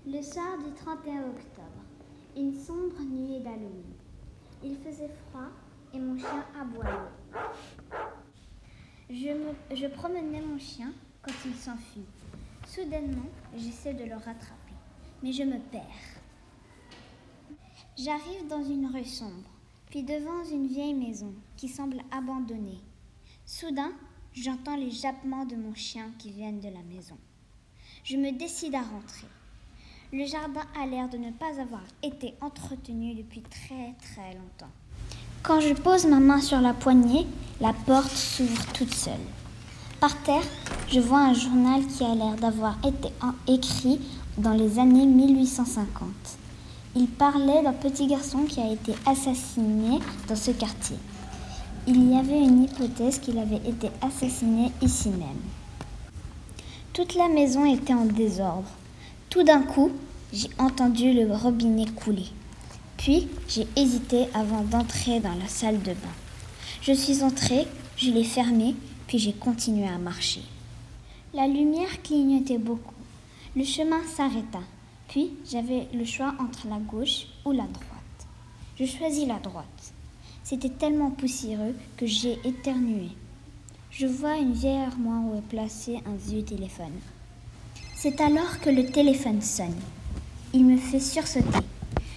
Le soir du 31 octobre, une sombre nuée d'Halloween. Il faisait froid et mon chien aboyait. Je promenais mon chien quand il s'enfuit. Soudainement, j'essaie de le rattraper, mais je me perds. J'arrive dans une rue sombre, puis devant une vieille maison qui semble abandonnée. Soudain, j'entends les jappements de mon chien qui viennent de la maison. Je me décide à rentrer. Le jardin a l'air de ne pas avoir été entretenu depuis très très longtemps. Quand je pose ma main sur la poignée, la porte s'ouvre toute seule. Par terre, je vois un journal qui a l'air d'avoir été écrit dans les années 1850. Il parlait d'un petit garçon qui a été assassiné dans ce quartier. Il y avait une hypothèse qu'il avait été assassiné ici même. Toute la maison était en désordre. Tout d'un coup, j'ai entendu le robinet couler. Puis, j'ai hésité avant d'entrer dans la salle de bain. Je suis entrée, je l'ai fermée, puis j'ai continué à marcher. La lumière clignotait beaucoup. Le chemin s'arrêta. Puis, j'avais le choix entre la gauche ou la droite. Je choisis la droite. C'était tellement poussiéreux que j'ai éternué. Je vois une vieille armoire où est placé un vieux téléphone. C'est alors que le téléphone sonne. Il me fait sursauter.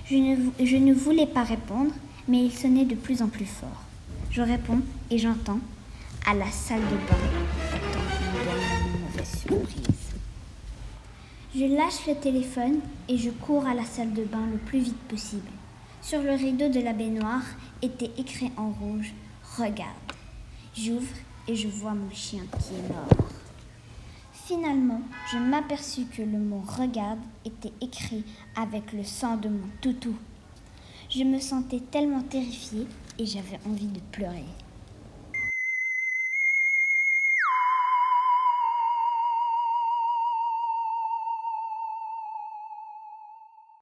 Je ne voulais pas répondre, mais il sonnait de plus en plus fort. Je réponds et j'entends « à la salle de bain » attend une mauvaise surprise. Je lâche le téléphone et je cours à la salle de bain le plus vite possible. Sur le rideau de la baignoire était écrit en rouge « Regarde ». J'ouvre et je vois mon chien qui est mort. Finalement, je m'aperçus que le mot « regarde » était écrit avec le sang de mon toutou. Je me sentais tellement terrifiée et j'avais envie de pleurer.